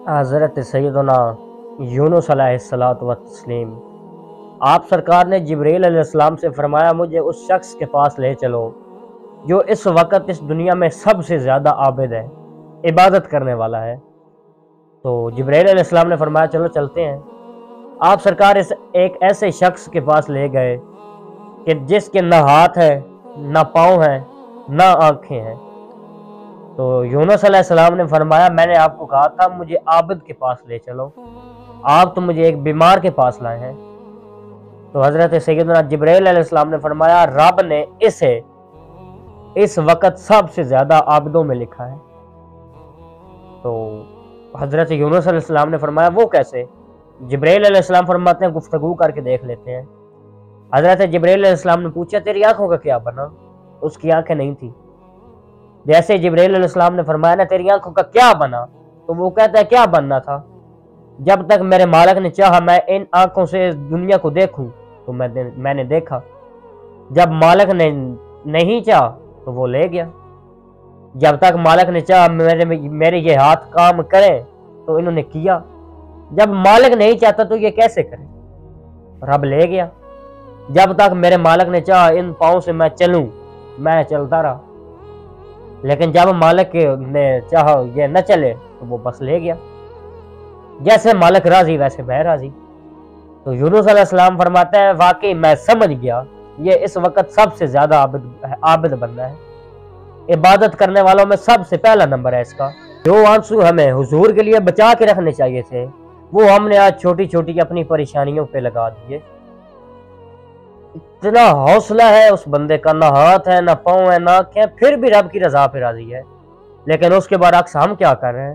حضرت سیدنا یونس علیہ الصلوۃ والتسلیم، آپ سرکار نے جبرائیل علیہ السلام سے فرمایا مجھے اس شخص کے پاس لے چلو جو اس وقت اس دنیا میں سب سے زیادہ عابد ہے، عبادت کرنے والا ہے۔ تو جبرائیل علیہ السلام نے فرمایا چلو چلتے ہیں۔ آپ سرکار ایک ایسے شخص کے پاس لے گئے کہ جس کے نہ ہاتھ ہے، نہ پاؤں ہیں، نہ آنکھیں ہیں۔ تو یونس علیہ السلام نے فرمایا میں نے آپ کو کہا تھا مجھے عابد کے پاس لے چلو، آپ تو مجھے ایک بیمار کے پاس لائے ہیں۔ تو حضرت سیدنا جبرائیل علیہ السلام نے فرمایا رب نے اسے اس وقت سب سے زیادہ عابدوں میں لکھا ہے۔ تو حضرت یونس علیہ السلام نے فرمایا وہ کیسے؟ جبرائیل علیہ السلام فرماتے ہیں گفتگو کر کے دیکھ لیتے ہیں۔ حضرت جبرائیل علیہ السلام نے پوچھا تیری آنکھوں کا کیا بنا؟ اس کی آنکھیں نہیں تھی۔ جیسے جبرائیل علیہ السلام نے فرمایا نا تیری آنکھوں کا کیا بنا، تو وہ کہتا ہے کیا بننا تھا؟ جب تک میرے مالک نے چاہا میں ان آنکھوں سے دنیا کو دیکھوں تو میں نے دیکھا، جب مالک نے نہیں چاہا تو وہ لے گیا۔ جب تک مالک نے چاہا میرے یہ ہاتھ کام کریں تو انہوں نے کیا، جب مالک نہیں چاہتا تو یہ کیسے کرے؟ رب لے گیا۔ جب تک میرے مالک نے چاہا ان پاؤں سے میں چلوں، میں چلتا رہا، لیکن جب مالک نے چاہا یہ نہ چلے تو وہ بس لے گیا۔ جیسے مالک راضی ویسے میں راضی۔ تو یونس علیہ السلام فرماتا ہے واقعی میں سمجھ گیا یہ اس وقت سب سے زیادہ عابد بندہ ہے، عبادت کرنے والوں میں سب سے پہلا نمبر ہے اس کا۔ جو آنسو ہمیں حضور کے لیے بچا کے رکھنے چاہیے تھے وہ ہم نے آج چھوٹی چھوٹی اپنی پریشانیوں پہ لگا دیے۔ اتنا حوصلہ ہے اس بندے کا، نہ ہاتھ ہے، نہ پاؤں ہے، نہ آنکھیں، پھر بھی رب کی رضا پہ راضی ہے، لیکن اس کے برعکس ہم کیا کر رہے ہیں؟